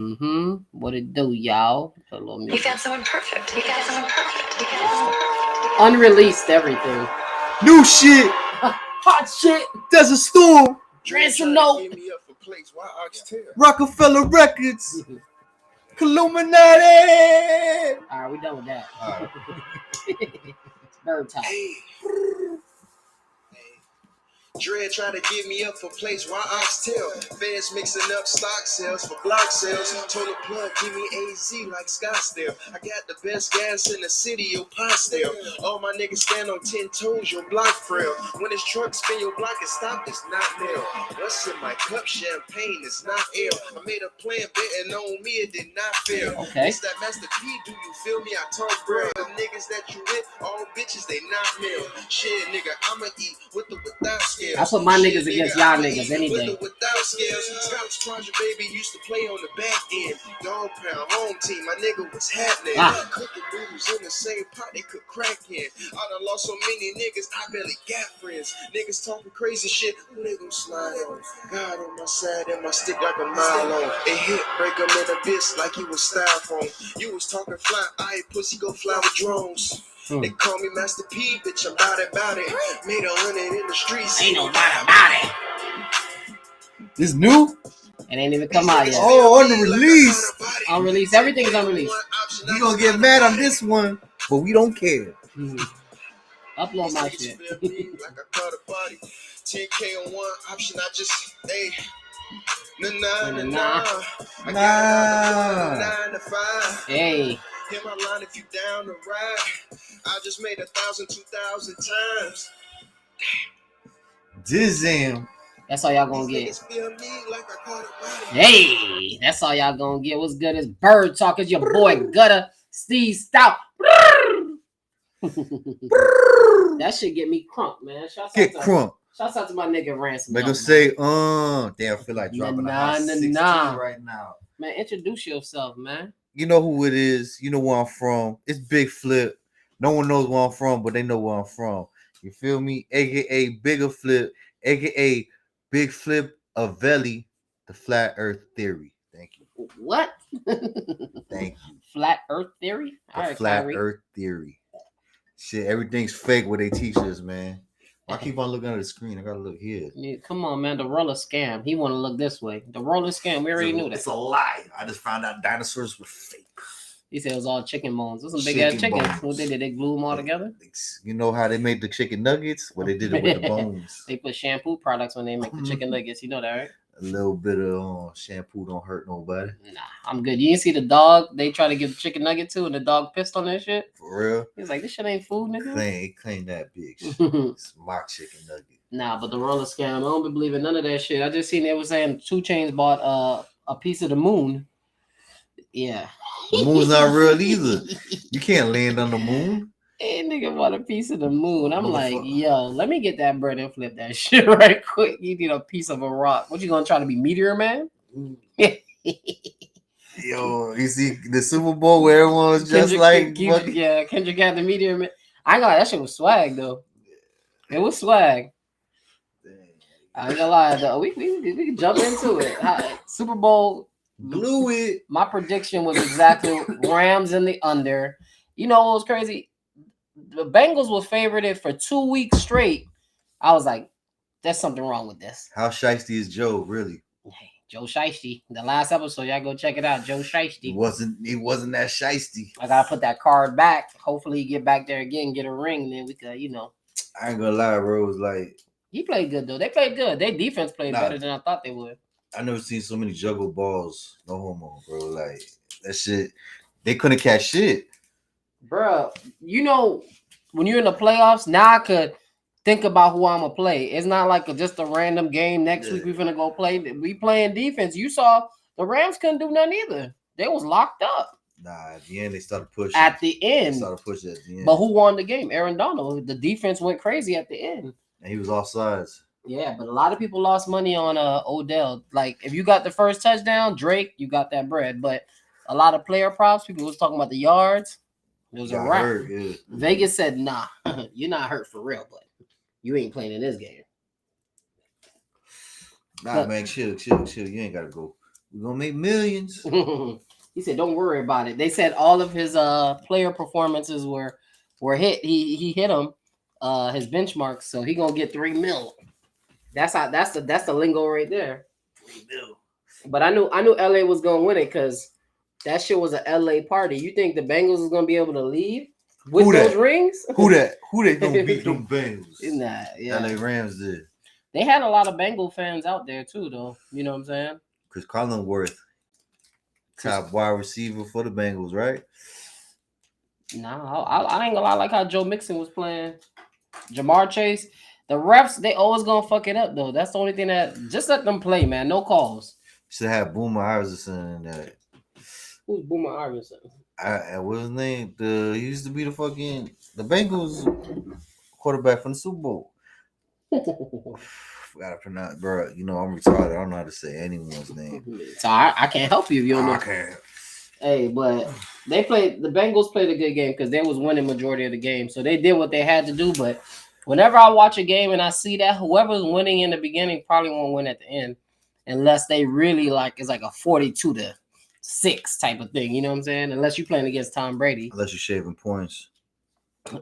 What it do, y'all? He found someone perfect. He found someone perfect. He found someone perfect. Unreleased everything. New shit. Hot shit. There's a storm. Ransom note. Rockefeller Records. Illuminati. All right, we done with that. All right. It's BirdTalk. Dread try to give me up for place, why oxtail? Feds mixing up stock sales for block sales. Told the plug, give me AZ like Scottsdale. I got the best gas in the city, your Pottsdale. All my niggas stand on 10 toes, your block frail. When this truck spin your block and stop, it's not nail. What's in my cup? Champagne, it's not ale. I made a plan, betting on me, it did not fail. Okay. It's that Master P, do you feel me? I talk bread. The niggas that you with, all bitches, they not male. Shit, nigga, I'ma eat with the without scales. I put my niggas against y'all niggas any day. Without scales, Scouts Project Baby used to play on the back end. Dog pound, home team, my nigga was happening. Cooking noodles in the same pot they could crack in. I done lost so many niggas, I barely got friends. Niggas talking crazy shit, who they gon' slide on? God on my side and my stick like a mile long. It hit, break them in abyss like you was styrofoam. You was talking fly, I pussy go fly with drones. They call me Master P, bitch, I'm bout it. Made 100 in the streets. Ain't nobody about it. This new? It ain't even come out yet. Oh, unreleased. Unreleased. Everything is unreleased. You gonna get mad on this one, but we don't care. Upload my shit. Like I caught a body. 10K on one option, I just, hey. Nah. I got 9 to 5. Hey. Hit my line if you down to ride. I just made 1,000, 2,000 times. Dizam. That's all y'all gonna get. Hey, that's all y'all gonna get. What's good? It's BirdTalk. It's your boy Gutter Steve Stout. That shit get me crunk, man. Get crunk. Shouts out to my nigga Ransom. Make him say, damn, I feel like dropping a hot 16 nah. right now. Man, introduce yourself, man. You know who it is. You know where I'm from. It's Big Flip. No one knows where I'm from, but they know where I'm from. You feel me? AKA Bigger Flip, AKA Big Flip of Valley, the Flat Earth Theory. Thank you. What? Thank you. Flat Earth Theory? All right, Flat Earth Theory. Shit, everything's fake what they teach us, man. I keep on looking at the screen. I gotta look here. Yeah, come on, man. The roller scam. He want to look this way. The roller scam. We already knew that. It's a lie. I just found out dinosaurs were fake. He said it was all chicken bones. Those some big ass chickens. What they did? They glue them all together. You know how they made the chicken nuggets? Well, they did it with the bones. They put shampoo products when they make the chicken nuggets. You know that, right? A little bit of shampoo don't hurt nobody. Nah, I'm good. You didn't see the dog they try to give the chicken nugget to, and the dog pissed on that shit? For real? He's like, this shit ain't food, nigga. It claimed that bitch. It's my chicken nugget. Nah, but the roller scam, I don't believe in none of that shit. I just seen they were saying 2 Chainz bought a piece of the moon. Yeah. The moon's not real either. You can't land on the moon. Hey, nigga bought a piece of the moon. I'm like, yo, let me get that bread and flip that shit right quick. You need a piece of a rock. What, you gonna try to be Meteor Man? Yo, you see the Super Bowl where everyone was just Kendrick had the Meteor Man. I got that shit was swag though. It was swag. I ain't gonna lie though. We can jump into it. Super Bowl blew it. My prediction was exactly Rams in the under. You know what was crazy? The Bengals were favored for 2 weeks straight. I was like, there's something wrong with this. How shiesty is Joe, really? Hey, Joe Shiesty. The last episode, y'all go check it out. Joe Shiesty. He wasn't that shiesty. I gotta put that card back. Hopefully, he get back there again, get a ring, and then we could, I ain't gonna lie, bro. It was like he played good though. They played good. Their defense played better than I thought they would. I never seen so many juggle balls. No homo, bro. Like that shit. They couldn't catch shit. Bro, when you're in the playoffs, now I could think about who I'm going to play. It's not like just a random game. Next week, we're going to go play. We playing defense. You saw the Rams couldn't do nothing either. They was locked up. Nah, at the end, they started pushing. At the end. They started pushing at the end. But who won the game? Aaron Donald. The defense went crazy at the end. And he was offsides. Yeah, but a lot of people lost money on Odell. Like, if you got the first touchdown, Drake, you got that bread. But a lot of player props, people was talking about the yards. It was a wrap. Yeah. Vegas said, nah, you're not hurt for real, but you ain't playing in this game. Nah, man, chill. You ain't got to go. We're gonna make millions. He said, "Don't worry about it." They said all of his player performances were hit. He hit them his benchmarks, so he gonna get $3 million. That's the lingo right there. $3 million. But I knew LA was gonna win it because that shit was a LA party. You think the Bengals is gonna be able to leave with those rings? Who that? Who they gonna beat them Bengals? Nah, yeah. LA Rams did. They had a lot of Bengal fans out there too, though. You know what I'm saying? Chris Collinsworth, top wide receiver for the Bengals, right? Nah, I ain't gonna lie. I like how Joe Mixon was playing. Jamar Chase. The refs, they always gonna fuck it up though. That's the only thing that just let them play, man. No calls. Should have Boomer Iverson in that. Who's Boomer Iverson? What's his name? He used to be the Bengals quarterback from the Super Bowl. Gotta pronounce, bro. You know I'm retarded. I don't know how to say anyone's name. So I can't help you if you don't know. I can't. Hey, but the Bengals played a good game because they was winning majority of the game. So they did what they had to do. But whenever I watch a game and I see that whoever's winning in the beginning probably won't win at the end, unless they really it's like a 42-6 type of thing. You know what I'm saying? Unless you're playing against Tom Brady. Unless you're shaving points.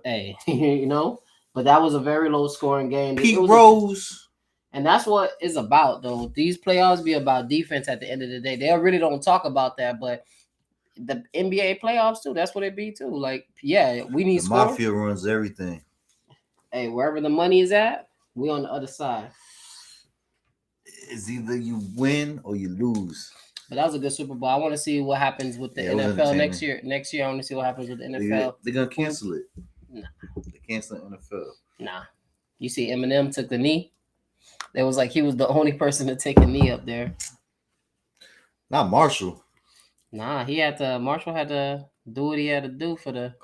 Hey, you know. But that was a very low scoring game. Pete Rose. And that's what it's about, though. These playoffs be about defense at the end of the day. They really don't talk about that, but the NBA playoffs too. That's what it be too. Like, yeah, we need the mafia runs everything. Hey, wherever the money is at, we on the other side. It's either you win or you lose. But that was a good Super Bowl. I want to see what happens with the NFL next year. Next year, I want to see what happens with the NFL. They're gonna cancel it. Nah. They cancel NFL. Nah. You see, Eminem took the knee. It was like he was the only person to take a knee up there. Not Marshall. Nah, Marshall had to do what he had to do for the.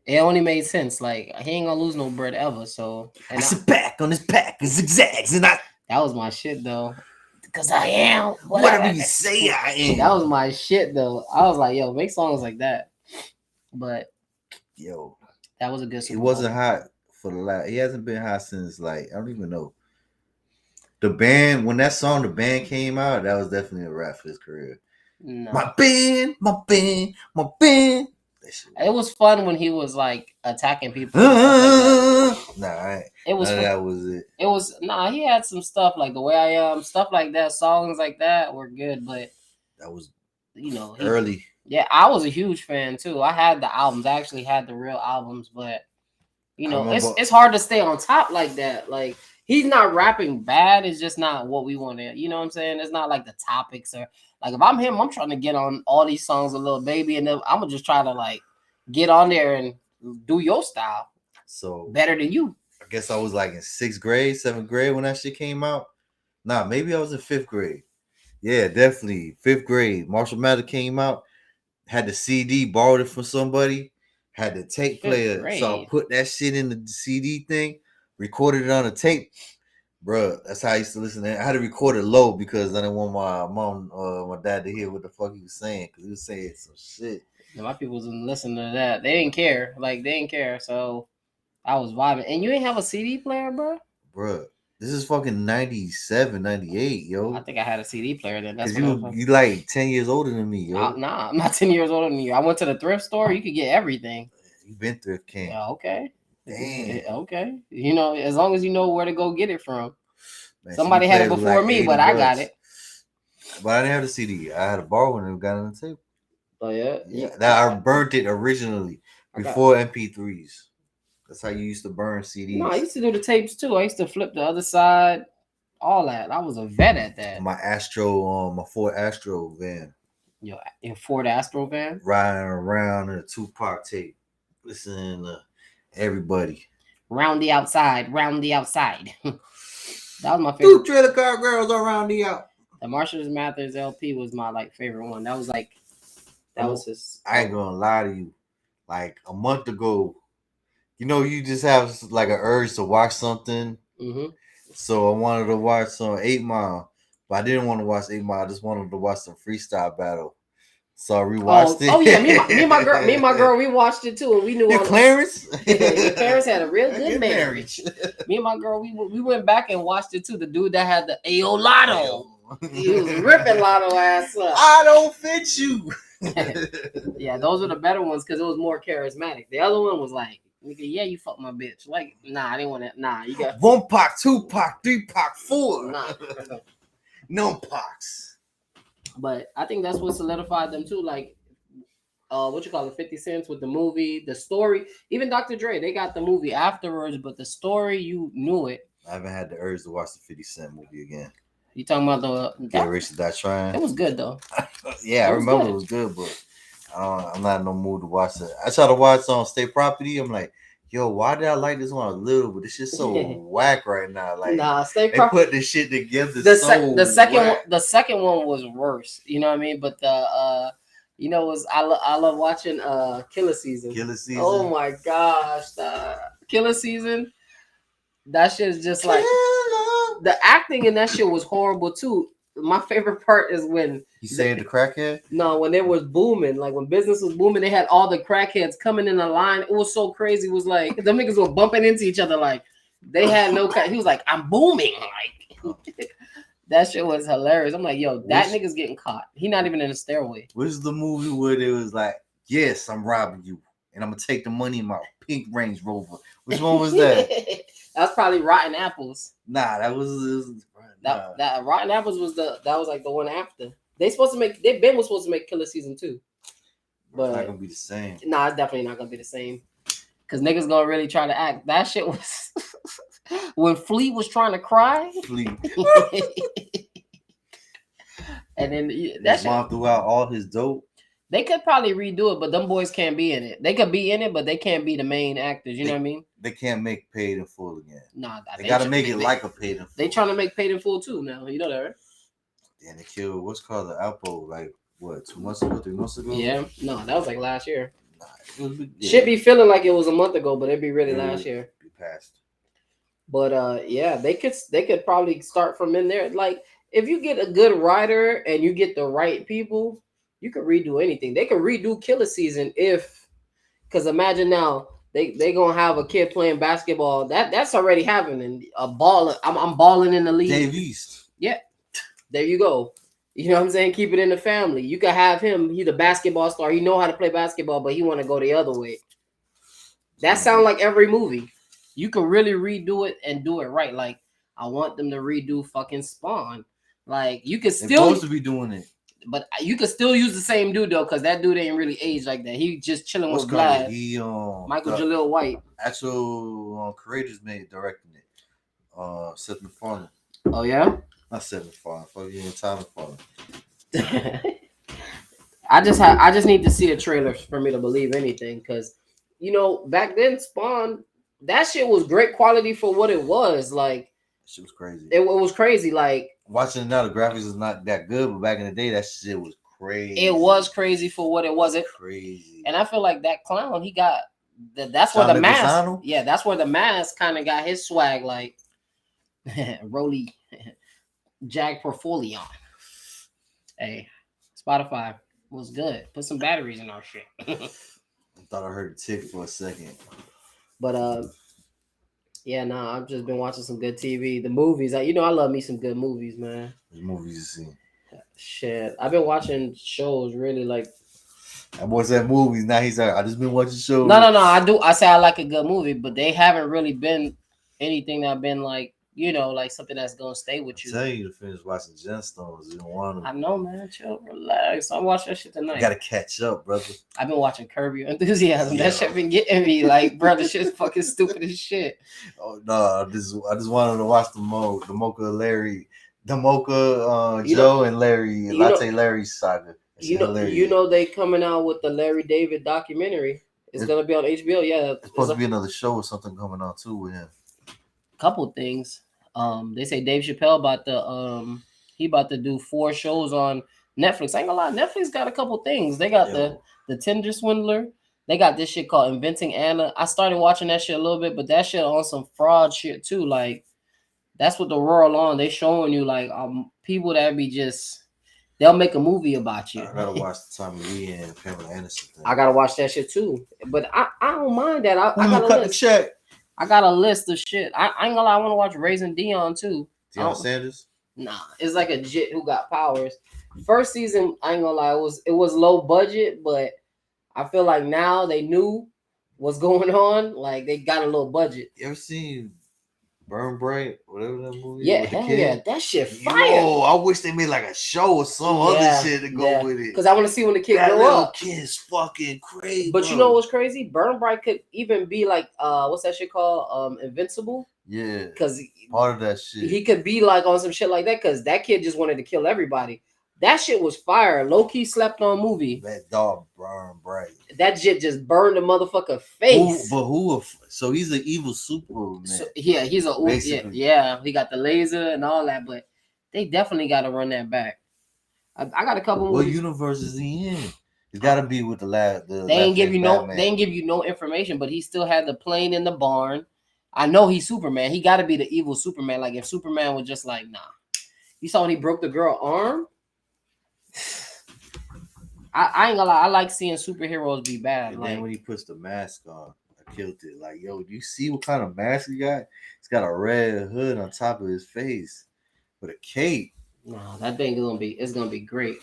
It only made sense. Like, he ain't gonna lose no bread ever. So I sit back on his pack and zigzags, and that was my shit though. Because I am whatever you say I am. That was my shit though. I was like, yo, make songs like that. But yo, that was a good. He wasn't hot for the last. He hasn't been hot since like I don't even know. The band when the band came out, that was definitely a rap for his career. No. My band. It was fun when he was like attacking people. It was. That was it. It was He had some stuff like The Way I Am, stuff like that. Songs like that were good, but that was early. Yeah, I was a huge fan too. I had the albums. I actually had the real albums, but it's hard to stay on top like that. Like he's not rapping bad. It's just not what we want to. You know what I'm saying? It's not like the topics or. Like if I'm him, I'm trying to get on all these songs a little baby, and then I'm gonna just try to like get on there and do your style. So better than you. I guess I was like in 6th grade, 7th grade when that shit came out. Nah, maybe I was in 5th grade. Yeah, definitely 5th grade. Marshall Mathers came out, had the CD, borrowed it from somebody, had the tape player, so I put that shit in the CD thing, recorded it on a tape. Bruh, that's how I used to listen to it. I had to record it low because I didn't want my mom or my dad to hear what the fuck he was saying because he was saying some shit. Yeah, my people wasn't listening to that. They didn't care. Like, they didn't care. So I was vibing. And you ain't have a CD player, bro? Bruh, this is fucking 97, 98, yo. I think I had a CD player then. That's you like 10 years older than me, yo. Nah, I'm not 10 years older than you. I went to the thrift store. You could get everything. You been thrift camp. Yeah, okay. Damn. Okay. As long as you know where to go get it from. Man, somebody had it before me, but I got it. But I didn't have the CD. I had to borrow one and got it on the tape. Oh, yeah? I burnt it originally before MP3s. That's how you used to burn CDs. No, I used to do the tapes too. I used to flip the other side, all that. I was a vet at that. My Ford Astro van. Your Ford Astro van? Riding around in a Tupac tape. Listening to everybody. Round the outside. That was my favorite. 2 trailer car girls around the out. The Marshall Mathers LP was my favorite one. That was his. I ain't gonna lie to you. Like a month ago, you just have like an urge to watch something. Mm-hmm. So I wanted to watch some 8 Mile, but I didn't want to watch 8 Mile. I just wanted to watch some freestyle battle. So I rewatched it. Oh yeah, me and my girl, we watched it too, and we knew. Clarence. Clarence had a real good marriage. Me and my girl, we went back and watched it too. The dude that had the Ayo Lotto. He was ripping Lotto ass up. I don't fit you. Yeah, those were the better ones because it was more charismatic. The other one was like, nigga, yeah, you fuck my bitch. Like, nah, I didn't want that. Nah, you got 1 Pac, 2 Pac, 3 Pac, 4. nah. No Pacs. But I think that's what solidified them too. Like, what you call it, 50 Cents with the movie, the story. Even Dr. Dre, they got the movie afterwards, but the story, you knew it. I haven't had the urge to watch the 50 Cent movie again. You talking about the Get Rich or Die Trying? It was good though. Yeah, I remember it was good, but I'm not in no mood to watch it. I tried to watch on State Property. I'm like, yo, why did I like this one a little? But this shit's so whack right now. Like, nah, State they Property. put this shit together. The second one was worse. You know what I mean? But the you know, I love watching Killa Season. Killa Season. Oh my gosh, the Killa Season. That shit is just like the acting in that shit was horrible too. My favorite part is when you saying the crackhead? No, when it was booming, like when business was booming, they had all the crackheads coming in a line. It was so crazy. It was like them niggas were bumping into each other. Like they had no. He was like, "I'm booming." Like that shit was hilarious. I'm like, yo, that nigga's getting caught. He not even in the stairway. Which is the movie where it was like, yes, I'm robbing you, and I'm gonna take the money in my pink Range Rover. Which one was that? That's probably Rotten Apples. Nah, that was that Rotten Apples was that was like the one after. They was supposed to make Killa Season 2. But it's not gonna be the same. Nah, it's definitely not gonna be the same. Cause niggas gonna really try to act. That shit was when Fleet was trying to cry. Fleet. And then that mom threw out all his dope. They could probably redo it, but them boys can't be in it. They could be in it, but they can't be the main actors. You know what I mean? They can't make Paid in Full again. Nah, they gotta make it like a Paid in Full. They trying to make Paid in Full too now. You know that, right? And they killed what's called the Alpo, like what, 2 months ago, 3 months ago? Yeah, no, that was like last year. Nah, should be feeling like it was a month ago, but it'd be really last year. Be past. But yeah, they could probably start from in there. Like if you get a good writer and you get the right people, you could redo anything. They could redo Killa Season because imagine now they gonna have a kid playing basketball. That's already happening. A baller. I'm balling in the league. Dave East. Yeah, there you go. You know what I'm saying? Keep it in the family. You could have him. He's a basketball star. He know how to play basketball, but he want to go the other way. That sounds like every movie. You can really redo it and do it right. Like I want them to redo fucking Spawn. Like you could still supposed to be doing it. But you could still use the same dude though, because that dude ain't really aged like that. He just chilling with Vlad. Michael Jaleel White. Actual creators made directing it. Seth MacFarlane. Oh yeah. Not Seth MacFarlane. Fucking Tom MacFarlane. I just need to see a trailer for me to believe anything, because you know back then Spawn, that shit was great quality for what it was. Like shit was crazy. It was crazy. Like watching it now, the graphics is not that good, but back in the day, that shit was crazy. It was crazy for what it was. Crazy. And I feel like that clown, he got that's where the mask. Yeah, that's where the mask kind of got his swag. Like Rolly Jag Portfolio. Hey, Spotify was good. Put some batteries in our shit. I thought I heard a tick for a second. But yeah, I've just been watching some good TV. The movies, I love me some good movies, man. What movies you seen? Shit, I've been watching shows really like. That boy said movies. Now he's like, I just been watching shows. No. I say I like a good movie, but they haven't really been anything that been like, like something that's gonna stay with you. I tell you to finish watching Gemstones. You don't want to. I know, man. Chill, relax. I'm watching that shit tonight. You gotta catch up, brother. I've been watching Curb Your Enthusiasm. That shit been getting me. Like, bro, this shit's fucking stupid as shit. Oh no, I just wanted to watch the Mocha Larry, Joe and Larry, Latte Larry saga. You know they coming out with the Larry David documentary. It's gonna be on HBO. Yeah, it's supposed to be another show or something coming out too with him. Couple things. They say Dave Chappelle about to do 4 shows on Netflix. I ain't gonna lie, Netflix got a couple things. They got the Tinder Swindler. They got this shit called Inventing Anna. I started watching that shit a little bit, but that shit on some fraud shit too. Like that's what the world on. They showing you like people that be just they'll make a movie about you. I gotta watch the Tommy Lee and Pamela Anderson thing. I gotta watch that shit too. But I don't mind that. I gotta cut the check. I got a list of shit. I ain't gonna lie, I want to watch Raising Dion too. Deion Sanders? Nah, it's like a jit who got powers. First season, I ain't gonna lie, it was low budget, but I feel like now they knew what's going on. Like they got a little budget. You ever seen Burn Bright, whatever that movie? Yeah, with the hell kid? yeah, that shit fire. Yo, I wish they made like a show or some other shit to go with it. Because I want to see when the kid That grow little up. kid's fucking crazy. But you know what's crazy? Burn Bright could even be like what's that shit called? Invincible. Yeah, Because part of that shit. he could be like on some shit like that. Because that kid just wanted to kill everybody. That shit was fire. Low key slept on movie. That dog Burn Bright. That shit just burned the motherfucker face. So he's an evil Superman. So, yeah, he's a yeah. He got the laser and all that, but they definitely got to run that back. I got a couple. What movies. universe is he in? It's got to be with the last. They ain't give you Batman. They ain't give you no information, but he still had the plane in the barn. I know he's Superman. He got to be the evil Superman. Like if Superman was just like, nah. You saw when he broke the girl's arm. I ain't gonna lie. I like seeing superheroes be bad. And like, then when he puts the mask on, I killed it. Like, yo, do you see what kind of mask he got? He's got a red hood on top of his face with a cape. No, that thing is gonna be great.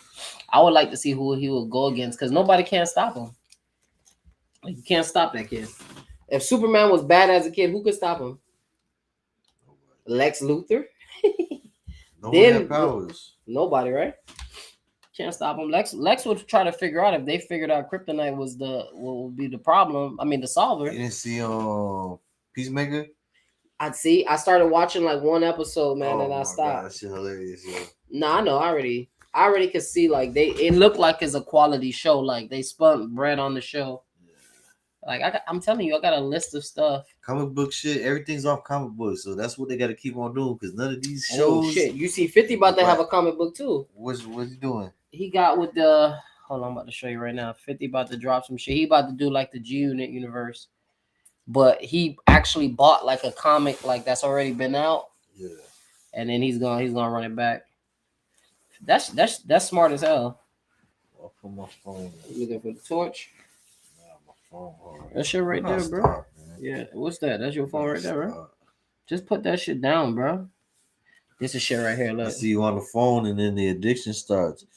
I would like to see who he will go against because nobody can stop him. Like, you can't stop that kid. If Superman was bad as a kid, who could stop him? Lex Luthor. Nobody had powers. Nobody, right? Can't stop him. Lex would try to figure out if they figured out kryptonite was what would be the problem. I mean, the solver. You didn't see Peacemaker? I started watching like one episode, man, and I stopped. God, that shit hilarious, yo. Nah, I know. I already could see like it looked like it's a quality show. Like they spun bread on the show. Like I'm telling you, I got a list of stuff. Comic book shit, everything's off comic books, so that's what they got to keep on doing because none of these shows. Oh shit! You see, 50 about to have a comic book too. What's he doing? He got with the. Hold on, I'm about to show you right now. 50 about to drop some shit. He about to do like the G Unit universe, but he actually bought like a comic like that's already been out. Yeah. And then he's gonna run it back. That's smart as hell. I'll put my phone. Looking for the torch. Right. That shit right there, bro. Stop, yeah, what's that? That's your phone right there, bro. Just put that shit down, bro. This is shit right here. Look. I see you on the phone, and then the addiction starts.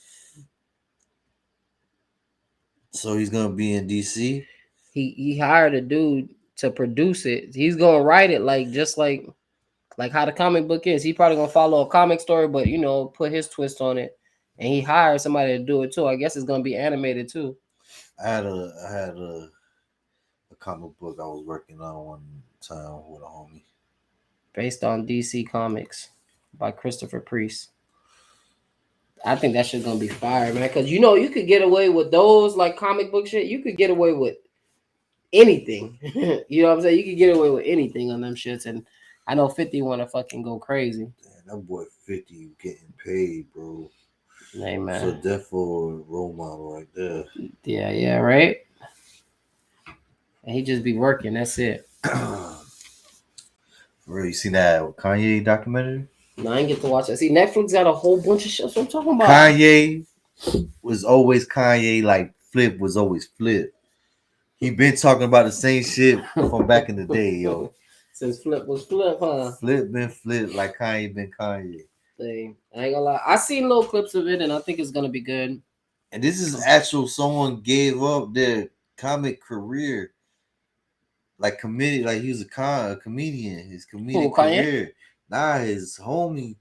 So he's gonna be in DC. He hired a dude to produce it. He's gonna write it like how the comic book is. He probably gonna follow a comic story, but put his twist on it. And he hired somebody to do it too. I guess it's gonna be animated too. I had a comic book I was working on one time with a homie. Based on DC Comics by Christopher Priest. I think that shit's gonna be fire, man. Because you could get away with those like comic book shit. You could get away with anything. You know what I'm saying? You could get away with anything on them shits. And I know 50 wanna fucking go crazy. Damn, that boy 50 getting paid, bro. Hey, man. So therefore role model right there. Yeah, right. And he just be working. That's it. Bro, you seen that Kanye documentary? No, I didn't get to watch it. See, Netflix got a whole bunch of shit. That's what I'm talking about. Kanye was always Kanye, like Flip was always Flip. He been talking about the same shit from back in the day, yo. Since Flip was Flip, huh? Flip been Flip like Kanye been Kanye. Dang. I ain't gonna lie. I seen little clips of it, and I think it's gonna be good. And this is actual someone gave up their comic career. Like committed, like he was a comedian, his comedic career. Nah, his homie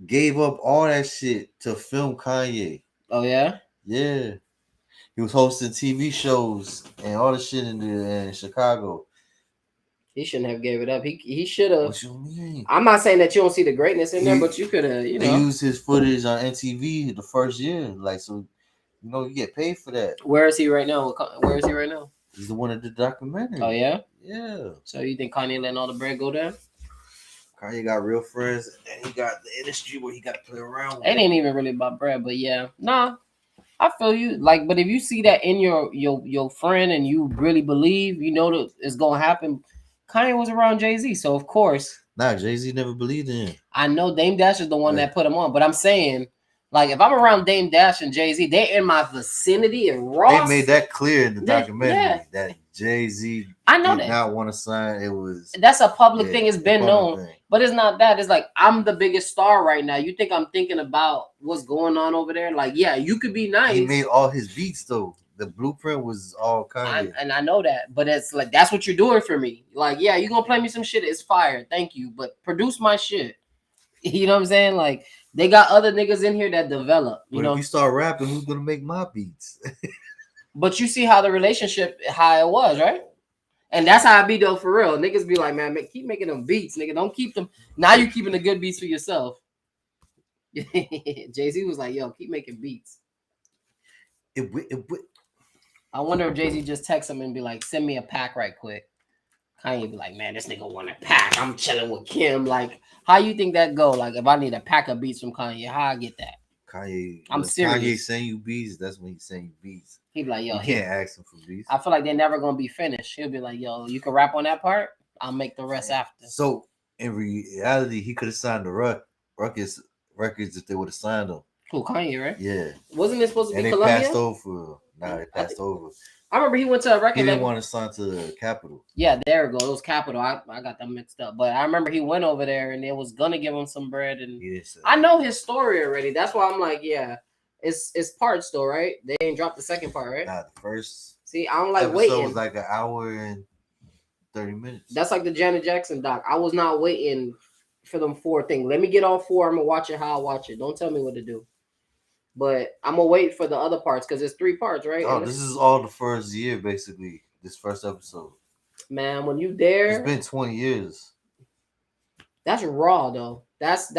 gave up all that shit to film Kanye. Oh yeah? Yeah. He was hosting TV shows and all the shit in Chicago. He shouldn't have gave it up. He should have. What you mean? I'm not saying that you don't see the greatness in there, but you could have, They used his footage on NTV the first year. Like, so, you get paid for that. Where is he right now? Where is he right now? He's the one that did the documentary. Oh, yeah? Yeah. So you think Kanye letting all the bread go down? Kanye got real friends, and he got the industry where he got to play around with. It ain't even really about bread, but yeah. Nah, I feel you. Like, but if you see that in your friend and you really believe, that it's going to happen. Kanye was around Jay-Z, so of course. Nah, Jay-Z never believed in him. I know Dame Dash is the one that put him on, but I'm saying, like, if I'm around Dame Dash and Jay-Z, they in my vicinity and Ross. They made that clear in the documentary that Jay-Z I know did that. not want to sign. It was That's a public yeah, thing. It's a been public known. thing. But it's not that. It's like I'm the biggest star right now. You think I'm thinking about what's going on over there? Like, yeah, you could be nice. He made all his beats though. The blueprint was all Kanye. and I know that, but it's like that's what you're doing for me. Like, yeah, you gonna play me some shit. It's fire. Thank you, but produce my shit. You know what I'm saying? Like they got other niggas in here that develop. You But know, if you start rapping, who's gonna make my beats? but you see how the relationship how it was, right? And that's how I be though for real. Niggas be like, man, keep making them beats, nigga. Don't keep them. Now you keeping the good beats for yourself. Jay-Z was like, yo, keep making beats. I wonder if Jay-Z just text him and be like, send me a pack right quick. Kanye be like, man, this nigga want a pack. I'm chilling with Kim. Like, how you think that go? Like, if I need a pack of beats from Kanye, how I get that? Kanye, I'm when serious. Kanye send you beats, that's when he send you beats. He be like, yo, You can't ask him for beats. I feel like they're never gonna be finished. He'll be like, yo, you can rap on that part. I'll make the rest after. So in reality, he could have signed the Ruckus records if they would have signed them. Cool, Kanye, right? Yeah. Wasn't it supposed to And be they Columbia? passed over. Nah, they passed over. I remember he went to a record He didn't label. want to sign to Capitol. Yeah, there it goes. It was Capital. I got them mixed up. But I remember he went over there and they was gonna give him some bread. And He didn't say I know his story already. That's why I'm like, yeah, it's parts though, right? They ain't dropped the second part, right? nah, the first See, I don't like episode waiting. was like an hour and 30 minutes. That's like the Janet Jackson doc. I was not waiting for them 4 things. Let me get all 4. I'm gonna watch it how I watch it. Don't tell me what to do. But I'm gonna wait for the other parts because it's 3 parts, right? Oh, And this is all the first year, basically. This first episode. man, when you there, It's been 20 years. that's raw though. That's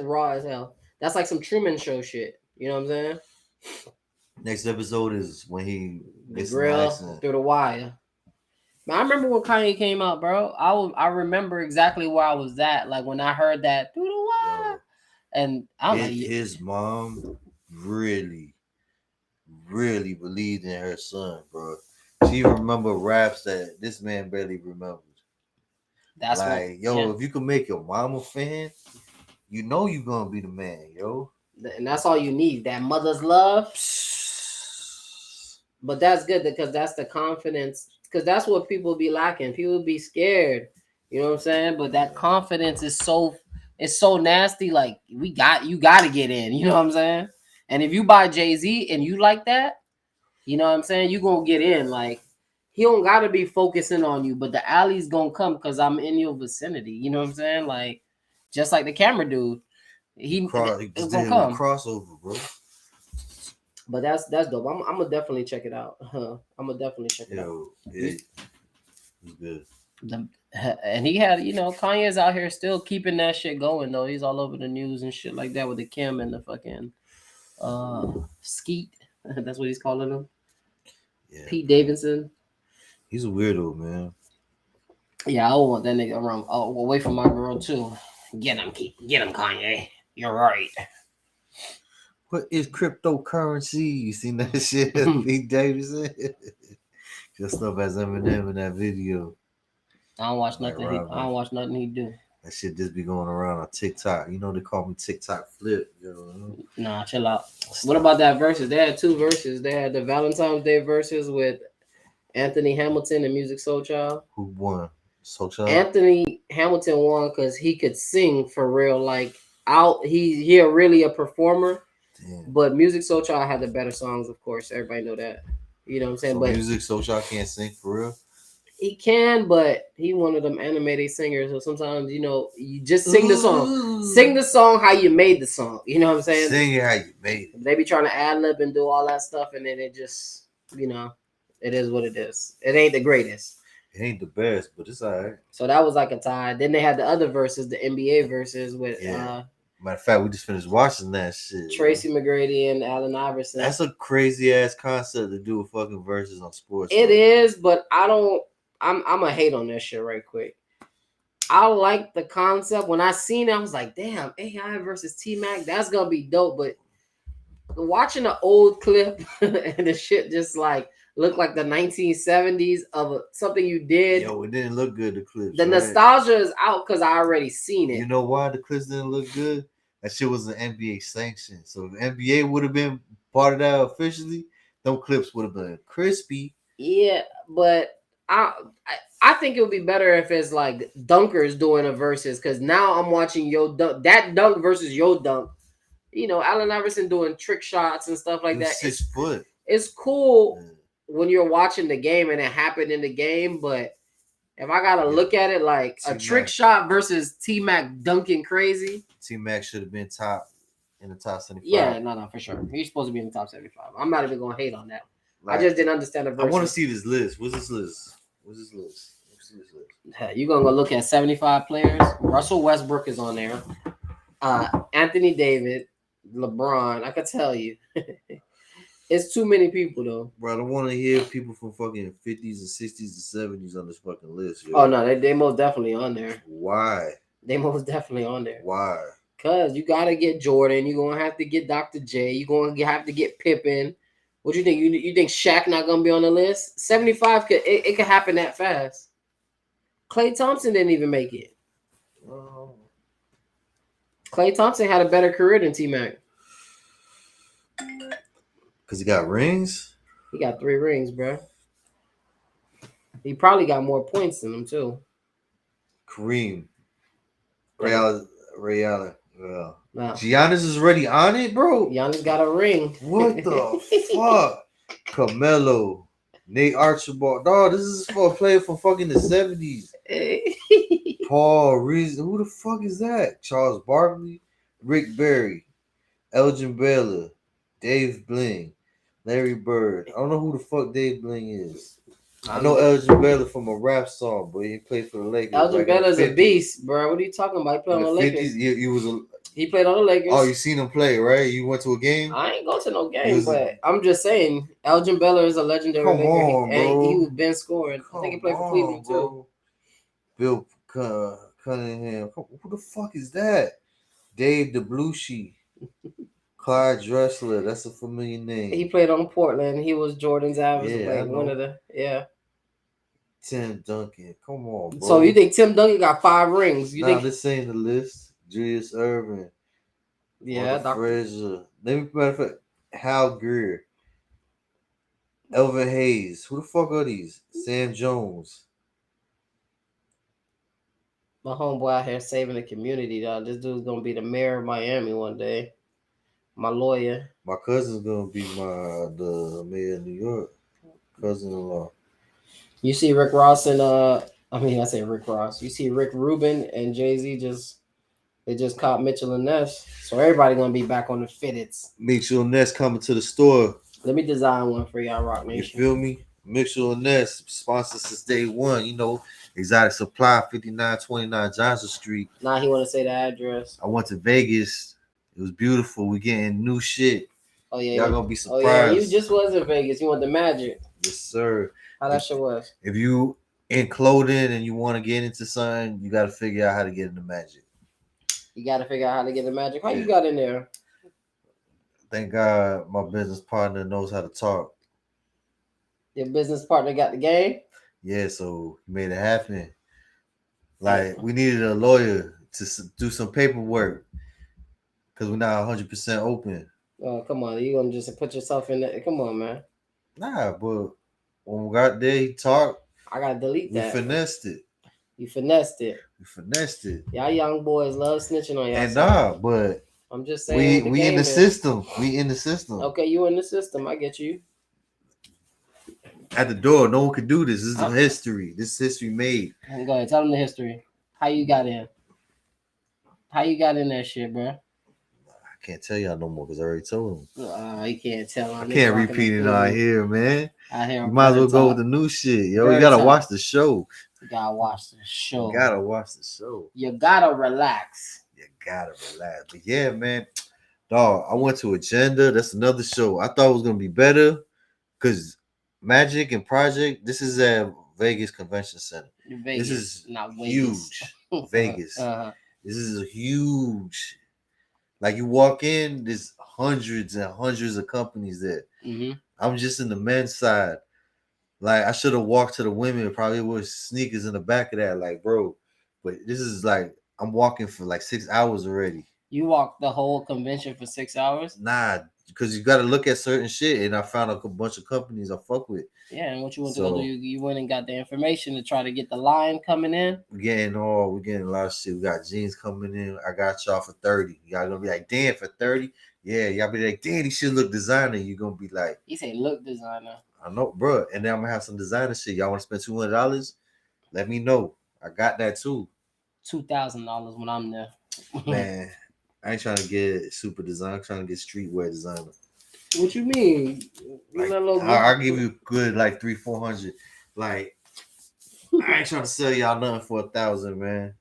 raw as hell. That's like some Truman Show shit. You know what I'm saying? Next episode is when he The gets in the grill accident. through the wire. Man, I remember when Kanye came out, bro. I remember exactly where I was at, like when I heard that through the wire, Yo, and I'm like, his mom really believed in her son, bro. She remember raps that this man barely remembered. that's Like, what, yo, yeah. if you can make your mom a fan, you know you gonna be the man, yo. And that's all you need, that mother's love. But that's good because that's the confidence, because that's what people be lacking. People be scared, you know what I'm saying? But that confidence is so nasty. Like you got to get in, you know what I'm saying? And if you buy Jay-Z and you like that, you know what I'm saying, you gonna get in. Like he don't gotta be focusing on you, but the alley's gonna come because I'm in your vicinity, you know what I'm saying? Like just like the camera dude. He He it's just gonna did come. a crossover, bro. But that's dope. I'm gonna definitely check it out. I'm gonna definitely check it out. Yo, it was good. And he had, Kanye's out here still keeping that shit going though. He's all over the news and shit like that with the Kim and the fucking Skeet. That's what he's calling him. Yeah. Pete Davidson. He's a weirdo, man. Yeah, I don't want that nigga around. Away from my girl too. Get him, Kanye. You're right. What is cryptocurrency? You seen that shit? Pete Davidson. Just up as Eminem in that video. I don't watch nothing. Right, I don't watch nothing he do. That shit just be going around on TikTok. You know they call me TikTok flip. Yo. Nah, chill out. What about that verses? They had 2 verses. They had the Valentine's Day verses with Anthony Hamilton and Music Soul Child. Who won? Soul Child? Anthony Hamilton won because he could sing for real. Like he really a performer. Damn. But Music Soul Child had the better songs, of course. Everybody know that. You know what I'm saying? So but Music Soul Child can't sing for real? he can, but he one of them animated singers. So sometimes, you just sing the song. Ooh. Sing the song how you made the song. You know what I'm saying? Sing it how you made it. They be trying to ad lib and do all that stuff, and then it just, it is what it is. It ain't the greatest. It ain't the best, but it's all right. So that was like a tie. Then they had the other verses, the NBA verses with Matter of fact, we just finished watching that shit. Tracy McGrady and Allen Iverson. That's a crazy ass concept to do a fucking verses on sports. It is, but I'm gonna hate on that shit right quick. I like the concept. When I seen it, I was like, damn, AI versus TMAC, that's gonna be dope. But watching the old clip and the shit just like look like the 1970s of something you did. Yo, it didn't look good, the clips. The right? nostalgia is out because I already seen it. You know why the clips didn't look good? That shit was an NBA sanction. So if NBA would have been part of that officially, them clips would have been crispy. Yeah, but I think it would be better if it's like dunkers doing a versus, because now I'm watching Yo Dunk, that dunk versus Yo Dunk. You know, Allen Iverson doing trick shots and stuff like He was that. 6 foot. It's cool Yeah. when you're watching the game and it happened in the game, but if I gotta Yeah. look at it like a T-Mac. trick shot versus T-Mac dunking crazy. T-Mac should have been in the top 75. Yeah, no, for sure. He's supposed to be in the top 75. I'm not even gonna hate on that. Like, I just didn't understand the I versus. want to see this list. What's this list? Let's see this list. You're gonna go look at 75 players. Russell Westbrook is on there. Anthony Davis, LeBron. I could tell you. It's too many people though. Bro, I don't want to hear people from fucking 50s and 60s and 70s on this fucking list. Yo. Oh no, they most definitely on there. Why? They most definitely on there. Why? Cause you gotta get Jordan. You're gonna have to get Dr. J. You're gonna have to get Pippen. What do you think? You think Shaq not gonna be on the list? 75 it could happen that fast. Klay Thompson didn't even make it. Klay Thompson had a better career than T-Mac. Because he got rings? He got 3 rings, bro. He probably got more points than him too. Kareem. Ray Allen. Yeah. Nah. Giannis is already on it, bro? Giannis got a ring. What the fuck? Carmelo. Nate Archibald. Dog, this is for a player from fucking the 70s. Paul Reason. Who the fuck is that? Charles Barkley, Rick Barry, Elgin Baylor, Dave Bling, Larry Bird. I don't know who the fuck Dave Bling is. I know Elgin Baylor from a rap song, but he played for the Lakers. Elgin Baylor's a beast, bro. What are you talking about? He played on the Lakers. He played on the Lakers. Oh, you seen him play, right? You went to a game? I ain't go to no game, but I'm just saying, Elgin Baylor is a legendary Come Laker. on, And bro. he was been scoring. I think he played for Cleveland too. Bill Cunningham. Who the fuck is that? Dave DeBlushi. Clyde Dressler. That's a familiar name. He played on Portland. He was Jordan's average. Yeah, One of the Tim Duncan. Come on, bro. So you think Tim Duncan got 5 rings? You Nah, think this ain't the list. Julius Erving. Yeah, Dr. Frazier. Matter of fact, Hal Greer. Elvin Hayes. Who the fuck are these? Sam Jones. My homeboy out here saving the community, dog. This dude's gonna be the mayor of Miami one day. My lawyer. My cousin's gonna be the mayor of New York. Cousin-in-law. You see Rick Ross and I say Rick Ross. You see Rick Rubin and Jay-Z just caught Mitchell and Ness. So everybody gonna be back on the fitteds. Mitchell and Ness coming to the store. Let me design one for y'all, Rock You Nation. feel me? Mitchell and Ness sponsors since day one. You know, Exotic Supply, 5929 Johnson Street. Now he want to say the address. I went to Vegas. It was beautiful. We getting new shit. Oh yeah, Y'all gonna be surprised. Oh yeah, you just was in Vegas. You want the magic? Yes, sir. How that shit was? If you in clothing and you want to get into something, you got to figure out how to get into magic. You got to figure out how to get the magic. How you got in there? Thank God my business partner knows how to talk. Your business partner got the game? Yeah, so he made it happen. Like, we needed a lawyer to do some paperwork because we're not 100% open. Oh, come on. You going to just put yourself in there? Come on, man. Nah, but when we got there, he talked. I got to delete that. We finessed it. You finessed it. We finessed it. Y'all young boys love snitching on y'all. And nah, but I'm just saying. we in the system. We in the system. Okay, you in the system. I get you. At the door, no one could do this. This is history. This is history made. Go ahead, tell them the history. How you got in? How you got in that shit, bro? I can't tell y'all no more because I already told them. You can't tell. I can't repeat it out here, man. You might as well go with the new shit, yo. You gotta watch the show. You gotta watch the show. You gotta watch the show. You gotta relax. You gotta relax. But yeah, man, dog. I went to Agenda. That's another show. I thought it was gonna be better because Magic and Project. This is at Vegas Convention Center. Vegas, this is not huge. Vegas. This is a huge. Like you walk in, there's hundreds and hundreds of companies there. Mm-hmm. I'm just in the men's side. Like I should have walked to the women. Probably with sneakers in the back of that. Like, bro, but this is like I'm walking for like 6 hours already. You walked the whole convention for 6 hours? Nah, because you got to look at certain shit, and I found a bunch of companies I fuck with. Yeah, and what you went to go do, you went and got the information to try to get the line coming in. We're getting a lot of shit. We got jeans coming in. I got y'all for 30. Y'all gonna be like, damn, for 30? Yeah, y'all be like, damn, these shit look designer. You gonna be like, he said, look designer. I know, bro. And then I'm gonna have some designer shit. Y'all want to spend $200? Let me know. I got that too. $2,000 when I'm there. Man, I ain't trying to get super design. I'm trying to get streetwear designer. What you mean? Like, I'll give you good like 300-400. Like, I ain't trying to sell y'all nothing for 1,000, man.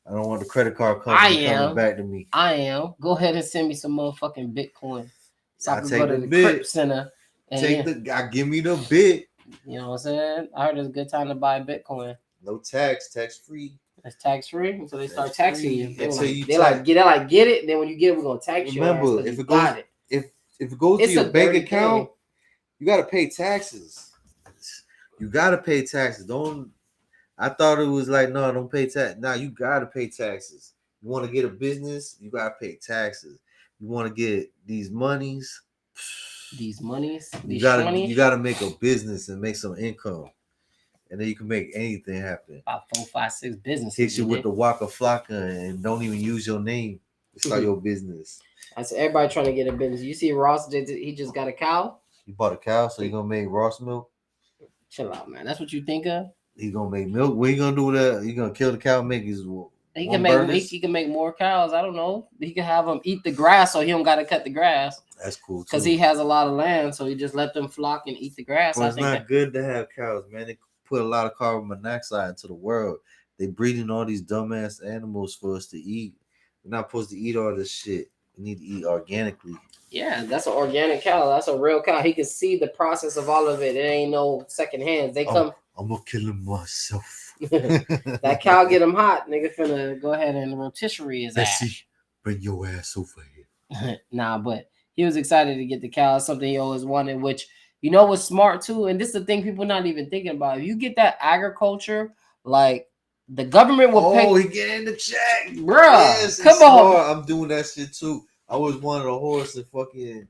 I don't want the credit card company coming back to me. I am. Go ahead and send me some motherfucking Bitcoin, so I can go to the Crip Center. And give me the bit. You know what I'm saying? I heard it's a good time to buy Bitcoin. No tax free. It's tax free until they start taxing you. They like get it. Then when you get it, we're gonna tax you. Remember, if it goes to your bank account, you gotta pay taxes. You gotta pay taxes. I thought it was like, no, don't pay tax. Now you gotta pay taxes. You want to get a business, you gotta pay taxes. You want to get these monies. You gotta make a business and make some income, and then you can make anything happen. About 4, 5, 6 businesses. Hit you with the Waka Flocka and don't even use your name to start your business. I said everybody trying to get a business. You see Ross, he just got a cow. He bought a cow, so he gonna make Ross milk. Chill out, man. That's what you think of? He gonna make milk. What you gonna do with that? You gonna kill the cow and make his he can make more cows. I don't know. He can have them eat the grass so he don't gotta cut the grass. That's cool because he has a lot of land, so he just let them flock and eat the grass. Well, it's not good to have cows, man. They put a lot of carbon monoxide into the world. They breeding all these dumbass animals for us to eat. We're not supposed to eat all this shit. We need to eat organically. Yeah, that's an organic cow. That's a real cow. He can see the process of all of it. It ain't no second hands. They come. I'm gonna kill him myself. That cow get him hot. Nigga finna go ahead and rotisserie his ass. Bring your ass over here. Nah, but he was excited to get the cow. It's something he always wanted, which you know was smart too. And this is the thing people not even thinking about. If you get that agriculture, like the government will pay. Oh, he getting the check, bruh. Yes, come on. I'm doing that shit too. I always wanted a horse and fucking.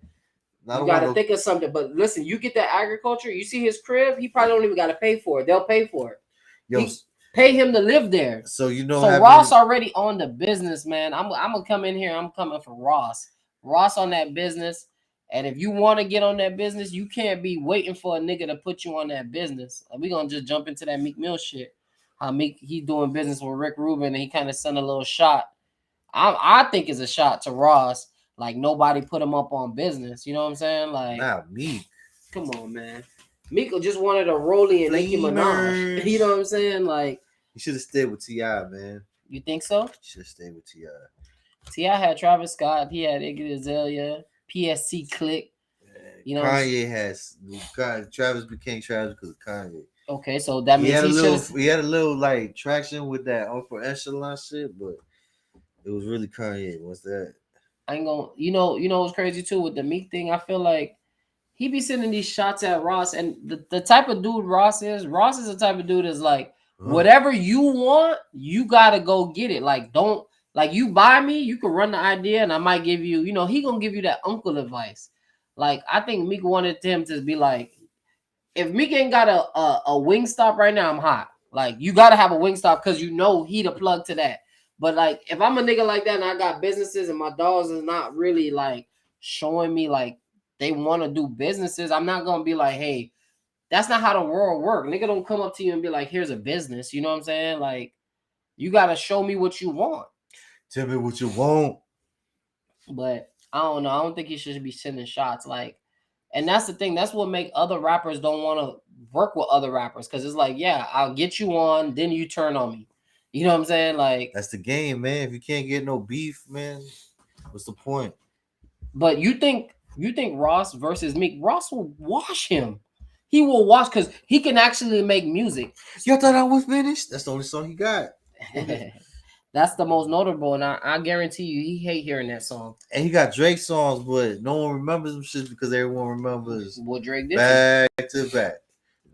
You gotta think of something. But listen, you get that agriculture. You see his crib. He probably don't even gotta pay for it. They'll pay for it. Yo, pay him to live there. So you know. So Ross already on the business, man. I'm gonna come in here. I'm coming for Ross. Ross on that business. And if you want to get on that business, you can't be waiting for a nigga to put you on that business. We're going to just jump into that Meek Mill shit. How Meek, he doing business with Rick Rubin, and he kind of sent a little shot. I think it's a shot to Ross. Like, nobody put him up on business. You know what I'm saying? Like, nah, Meek. Come on, man. Meek just wanted a rollie and Nicki Minaj. You know what I'm saying? Like, you should have stayed with T.I., man. You think so? Should have stayed with T.I. T.I. had Travis Scott. He had Iggy Azalea. PSC Click. You know, Kanye has Travis became Travis because of Kanye. Okay, so that means he had a little like traction with that upper echelon shit, but it was really Kanye. What's that? I ain't gonna, you know what's crazy too with the Meek thing. I feel like he be sending these shots at Ross, and the type of dude Ross is the type of dude that's like, whatever you want, you gotta go get it. Like, don't. Like, you buy me, you can run the idea, and I might give you, he gonna give you that uncle advice. Like, I think Meek wanted him to be like, if Meek ain't got a Wingstop right now, I'm hot. Like, you gotta have a Wingstop because he the plug to that. But like, if I'm a nigga like that and I got businesses and my dogs is not really like showing me like they want to do businesses, I'm not gonna be like, hey, that's not how the world works. Nigga don't come up to you and be like, here's a business. You know what I'm saying? Like, you gotta show me what you want. Tell me what you want. But I don't know. I don't think he should be sending shots. Like, and that's the thing. That's what make other rappers don't want to work with other rappers. Because it's like, yeah, I'll get you on, then you turn on me. You know what I'm saying? Like, that's the game, man. If you can't get no beef, man, what's the point? But you think Ross versus Meek, Ross will wash him. He will wash because he can actually make music. You thought I was finished? That's the only song he got. That's the most notable, and I guarantee you he hate hearing that song. And he got Drake songs, but no one remembers them shit because everyone remembers what Drake did back to back.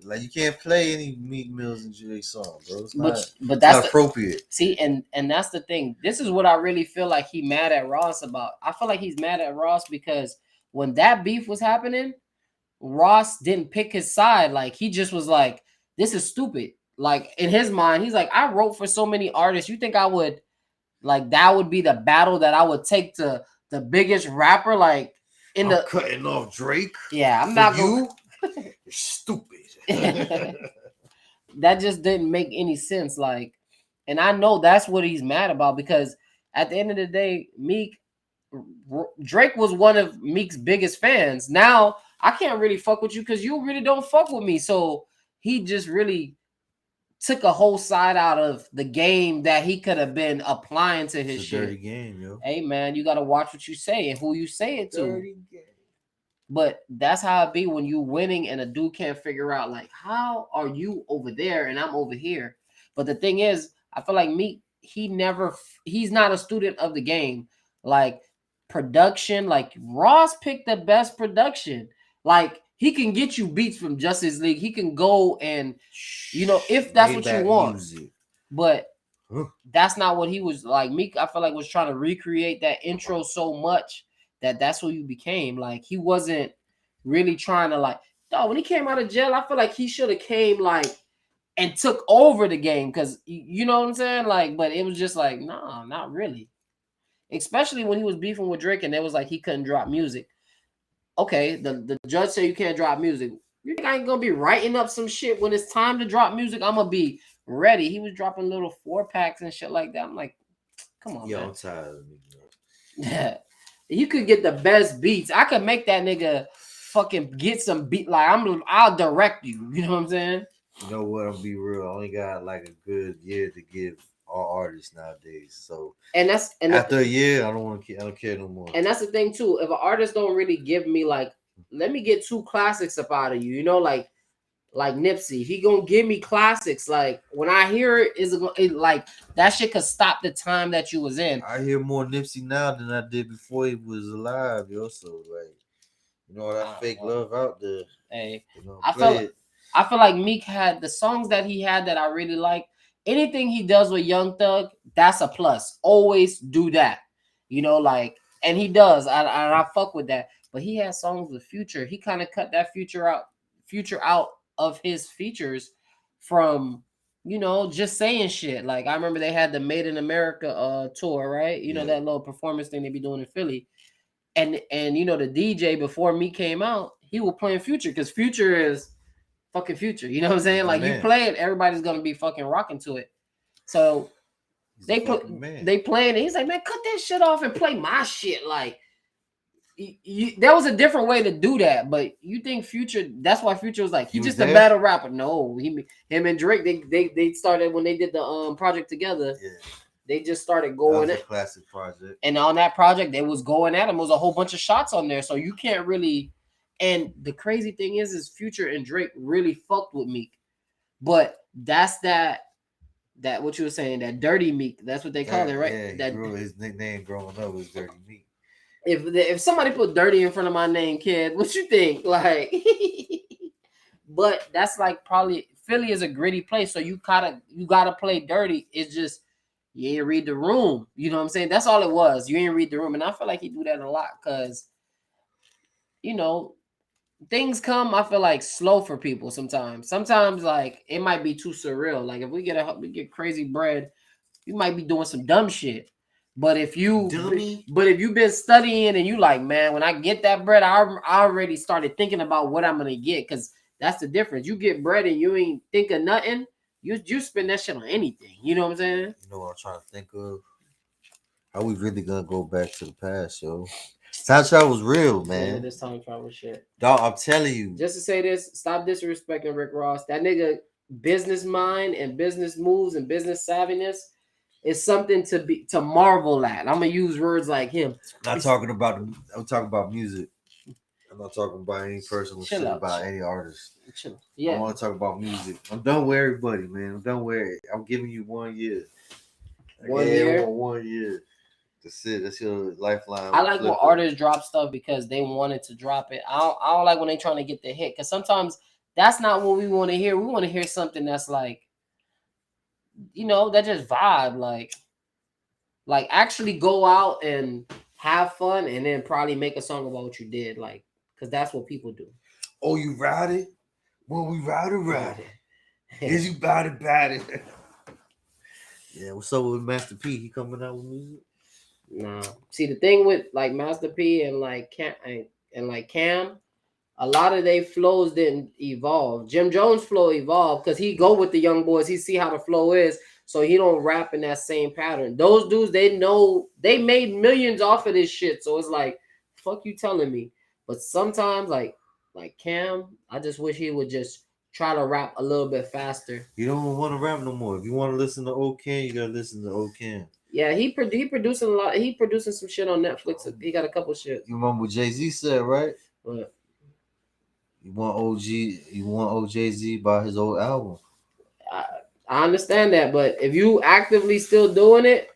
Like, you can't play any Meek Mills and Drake songs, bro. But that's not appropriate. See, and that's the thing. This is what I really feel like he mad at Ross about. I feel like he's mad at Ross because when that beef was happening, Ross didn't pick his side. Like he just was like, this is stupid. Like in his mind, he's like, I wrote for so many artists. You think I would like that would be the battle that I would take to the biggest rapper? Like in the cutting off Drake. Yeah, I'm not you. You're stupid. That just didn't make any sense. Like, and I know that's what he's mad about because at the end of the day, Drake was one of Meek's biggest fans. Now I can't really fuck with you because you really don't fuck with me. So he just really took a whole side out of the game that he could have been applying to his shit. Dirty game, yo. Hey man, you gotta watch what you say and who you say it to. Dirty game. But that's how it be when you winning and a dude can't figure out like how are you over there and I'm over here. But the thing is, I feel like Meek, he's not a student of the game. Like production, like Ross picked the best production. Like he can get you beats from Justice League. He can go and if that's what you want. Music. But that's not what he was like. Meek, I feel like was trying to recreate that intro so much that's who you became. Like he wasn't really trying to like. Dog, when he came out of jail, I feel like he should have came like and took over the game because you know what I'm saying. Like, but it was just like, nah, not really. Especially when he was beefing with Drake and it was like he couldn't drop music. Okay, the judge said you can't drop music. You think I ain't gonna be writing up some shit when it's time to drop music? I'm gonna be ready. He was dropping little 4-packs and shit like that. I'm like, come on, man. I'm tired of me. Yeah. You could get the best beats. I could make that nigga fucking get some beat. Like I'll direct you. You know what I'm saying? You know what? I'll be real. I only got like a good year to give all artists nowadays. So after a year, I don't care no more. And that's the thing too. If an artist don't really give me like, let me get 2 classics up out of you. You know, like Nipsey, he gonna give me classics. Like when I hear it, like that shit could stop the time that you was in. I hear more Nipsey now than I did before he was alive, yo. So like, that fake love out there. Hey, I feel like Meek had the songs that he had that I really like. Anything he does with Young Thug, that's a plus. Always do that, like, and he does. I fuck with that. But he had songs with Future. He kind of cut that Future out of his features from, just saying shit. Like I remember they had the Made in America tour, right? That little performance thing they be doing in Philly. And the DJ before me came out, he was playing Future because Future is fucking Future. You know what I'm saying? Like you play it, everybody's gonna be fucking rocking to it. So they playing it. He's like, man, cut that shit off and play my shit. Like there was a different way to do that, but you think Future? That's why Future was like, he's just a battle rapper. No, him and Drake, they started when they did the project together. Yeah. They just started going at classic project, and on that project they was going at him. There was a whole bunch of shots on there, so you can't really. And the crazy thing is Future and Drake really fucked with Meek, but that's that what you were saying, that dirty Meek. That's what they call it, right? Yeah, his nickname growing up was Dirty Meek. If somebody put dirty in front of my name, kid, what you think? Like, but that's like probably Philly is a gritty place, so you gotta play dirty. It's just you ain't read the room. You know what I'm saying? That's all it was. You ain't read the room, and I feel like he do that a lot because, things come. I feel like slow for people sometimes. Sometimes like it might be too surreal. Like if we get crazy bread, you might be doing some dumb shit. But if you've been studying and you like, man, when I get that bread, I already started thinking about what I'm gonna get, because that's the difference. You get bread and you ain't think of nothing. You spend that shit on anything. You know what I'm saying? You know what I'm trying to think of? How we really gonna go back to the past, yo? Time travel was real, man. Yeah, this time travel shit. Dog, I'm telling you. Just to say this, stop disrespecting Rick Ross. That nigga business mind and business moves and business savviness is something to marvel at. I'm gonna use words like him. I'm talking about music. I'm not talking about any personal shit about any artist. Yeah. I want to talk about music. I'm done with everybody, man. I'm done with it. I'm giving you 1 year. 1 year? 1 year. That's it. That's your lifeline. I like when artists drop stuff because they wanted to drop it. I don't like when they trying to get the hit, because sometimes that's not what we want to hear. We want to hear something that's like, that just vibe. Like actually go out and have fun, and then probably make a song about what you did, like, because that's what people do. Oh, you ride it? Well, we ride it. Is you bout it, bout it. Yeah, what's up with Master P? He coming out with music? Nah. See, the thing with like Master P and like Cam, a lot of their flows didn't evolve. Jim Jones' flow evolved because he go with the young boys. He see how the flow is, so he don't rap in that same pattern. Those dudes, they know they made millions off of this shit. So it's like, fuck you telling me. But sometimes, like Cam, I just wish he would just try to rap a little bit faster. You don't want to rap no more. If you want to listen to old Ken, you gotta listen to old Ken. Yeah, he producing a lot. He producing some shit on Netflix. He got a couple shit. You remember what Jay-Z said, right? But You want OJZ by his old album. I understand that, but if you actively still doing it,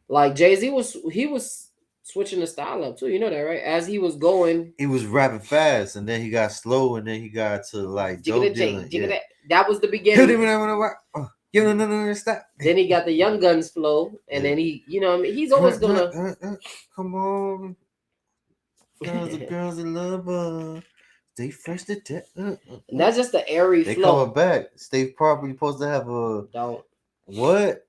like Jay-Z was switching the style up too. You know that, right? As he was going, He was rapping fast, and then he got slow, and then he got to like dope dealing. Yeah. that was the beginning. Stop. Then he got the Young Guns flow, and then he, you know, what I mean, he's always gonna come on, girls in love. Stay fresh to death. And that's just the airy they flow. coming back. Stay probably supposed to have a what?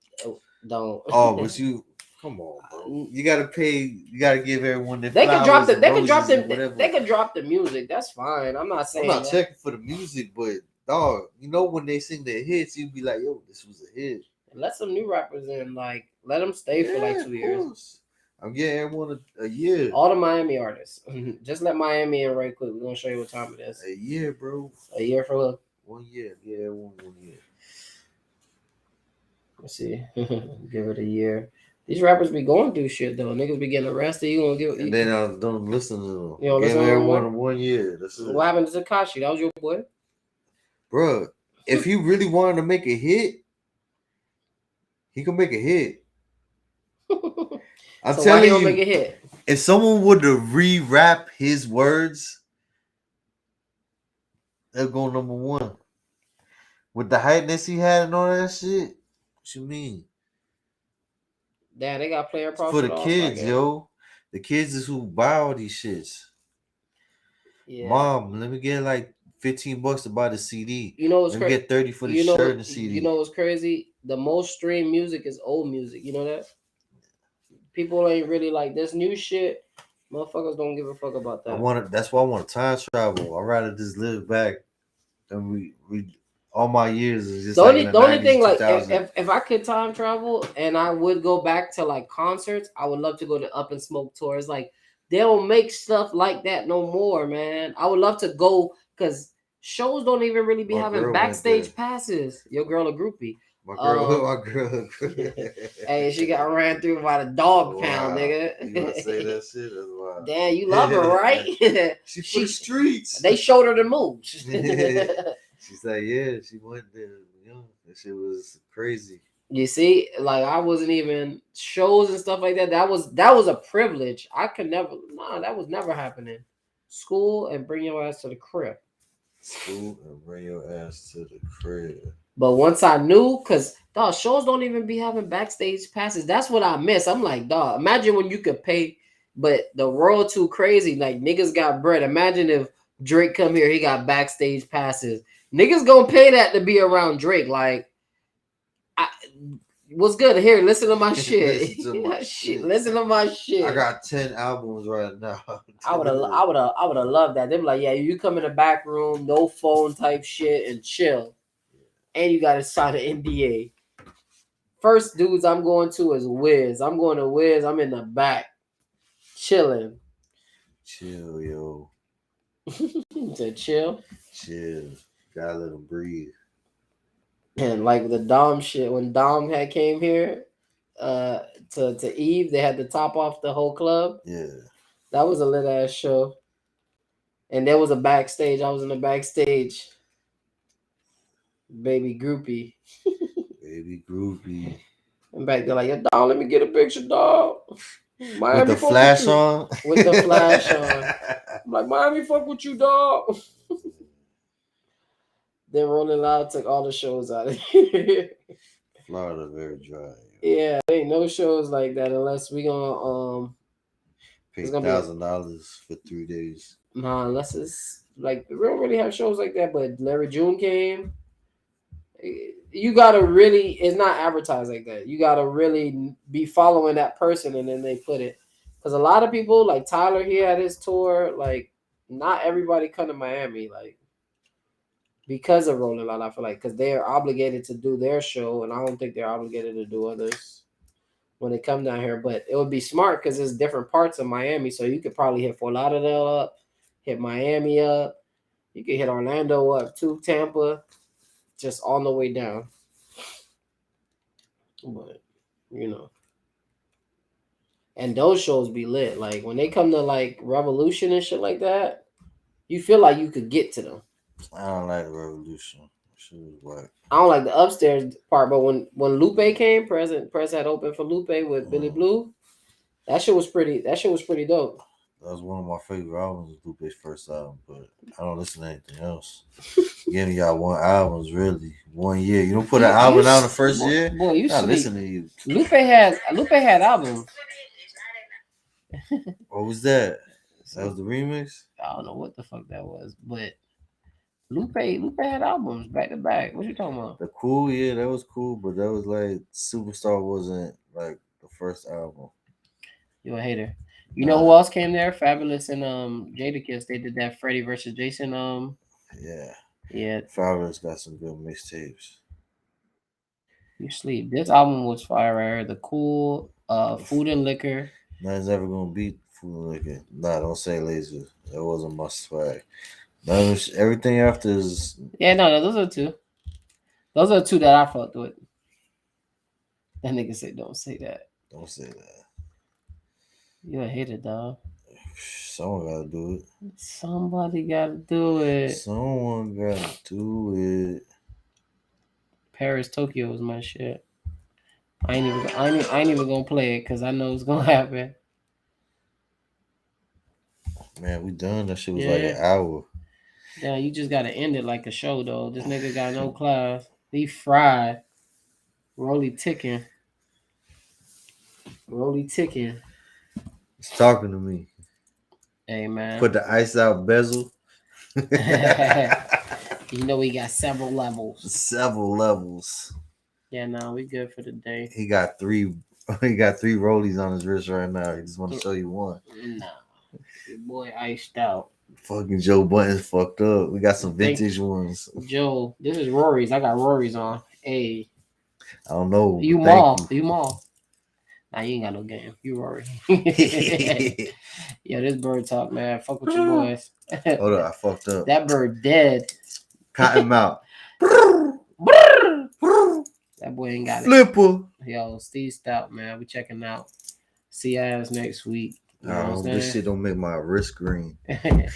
Don't. Oh, but you come on, bro. You gotta pay. You gotta give everyone their. They can drop the. They can drop the music. music. That's fine. I'm not saying. I'm not checking for the music, but dog, you know when they sing their hits, you be like, yo, this was a hit. Let some new rappers in. Like, let them stay for like 2 years. I'm getting everyone a year. All the Miami artists. Just let Miami in right quick. We're gonna show you what time it is. A year, bro. A year for what? 1 year. Yeah, one year. Let's see. Give it a year. These rappers be going through shit though. Niggas be getting arrested. You gonna give? And then I don't listen to them. You don't listen to everyone 1 year. That's it. What happened to Tekashi? That was your boy, bro. If he really wanted to make a hit, he can make a hit. I'm telling you, make a hit? If someone would have re-rap his words, they'll go number one. With the heightness he had and all that shit, what you mean? Damn, they got player props for the kids, yo. The kids is who buy all these shits. Yeah. Mom, let me get like $15 to buy the CD. You know what's crazy? Get 30 for the shirt and the CD. You know what's crazy? The most streamed music is old music. You know that? People ain't really like this new shit. Motherfuckers don't give a fuck about that. That's why I want to time travel. I'd rather just live back and we all my years is just the only thing, like if I could time travel and I would go back to like concerts, I would love to go to Up and Smoke tours. Like they don't make stuff like that no more, man. I would love to go because shows don't even really be having backstage passes. Your girl a groupie. My girl. Hey, she got ran through by the dog pound, nigga. You gonna say that shit? That's wild. Damn, you love her, right? She for the streets. They showed her the moves. She's like, yeah, she went there. You know, that shit was crazy. You see, like I wasn't even shows and stuff like that. That was a privilege. I could never. Nah, that was never happening. School and bring your ass to the crib. School and bring your ass to the crib. But once I knew, because dog, shows don't even be having backstage passes. That's what I miss. I'm like, dog, imagine when you could pay, but the world too crazy. Like niggas got bread. Imagine if Drake come here, he got backstage passes. Niggas gonna pay that to be around Drake. Like, what's good? Here, listen to my shit. Listen to my shit. I got 10 albums right now. I would have loved that. They be like, yeah, you come in the back room, no phone type shit, and chill. And you gotta sign an NDA. First dudes I'm going to is Wiz. I'm going to Wiz. I'm in the back, chilling. Chill, yo. To chill. Chill. Gotta let them breathe. And like the Dom shit, when Dom had came here, to Eve, they had to top off the whole club. Yeah. That was a lit ass show. And there was a backstage. I was in the backstage. Baby groupie. Baby groupie. I'm back there like, yeah, dog, let me get a picture, dog. Miami with the flash on? With the flash on. I'm like, Miami fuck with you, dog. Then Rolling Loud took all the shows out of here. Florida very dry. Yeah, there ain't no shows like that unless we gonna Pay It's gonna be $1,000 for 3 days. nah, unless it's like we don't really have shows like that. But Larry June came. You gotta really. It's not advertised like that. You gotta really be following that person, and then they put it. Because a lot of people, like Tyler, he had his tour. Like, not everybody come to Miami. Like, because of Rolling Loud, I feel like because they are obligated to do their show, and I don't think they're obligated to do others when they come down here. But it would be smart because there's different parts of Miami, so you could probably hit Fort Lauderdale up, hit Miami up, you could hit Orlando up too, Tampa, just on the way down. But you know, and those shows be lit. Like when they come to like Revolution and shit like that, you feel like you could get to them. I don't like the Revolution. Shit was whack. I don't like the upstairs part, but when Lupe came, Press had opened for Lupe with Billy Blue. That shit was pretty. That shit was pretty dope. That was one of my favorite albums, Lupe's first album, but I don't listen to anything else. Giving y'all one album, really 1 year. You don't put an album out in the first year. Boy, you not sleep. listen to you. Lupe had albums. What was that? That was the remix. I don't know what the fuck that was, but Lupe had albums back to back. What you talking about? The Cool, yeah, that was cool, but that was like Superstar wasn't like the first album. You a hater. You know who else came there? Fabulous and Jadakiss. They did that Freddie versus Jason. Yeah. Fabulous got some good mixtapes. You sleep. This album was fire right here. The Cool, Food and Liquor. Nothing's ever gonna beat Food and Liquor. Nah, don't say Laser. That wasn't my swag. Everything after is No, those are two. Those are two that I fucked with. That nigga said, "Don't say that." Don't say that. You a hater, dog. Someone gotta do it. Somebody gotta do it. Someone gotta do it. Paris, Tokyo was my shit. I ain't even gonna play it because I know it's gonna happen. Man, we done. That shit was like an hour. Yeah, you just gotta end it like a show though. This nigga got no class. He fried. Rolly ticking. He's talking to me. Hey man. Put the ice out bezel. You know he got several levels. Yeah, no, we good for the day. He got three rollies on his wrist right now. He just want to show you one. Nah. Your boy iced out. Fucking Joe Button's fucked up. We got some vintage ones. Joe, this is Rory's. I got Rory's on. Hey. I don't know. You mall. Nah, you ain't got no game. You Rory. Yo, this bird talk, man. Fuck with your boys. Hold on, I fucked up. That bird dead. Cotton mouth. That boy ain't got it. Flipper. Yo, Steve Stout, man. We checking out. See you guys next week. You know what I'm This shit don't make my wrist green. saying?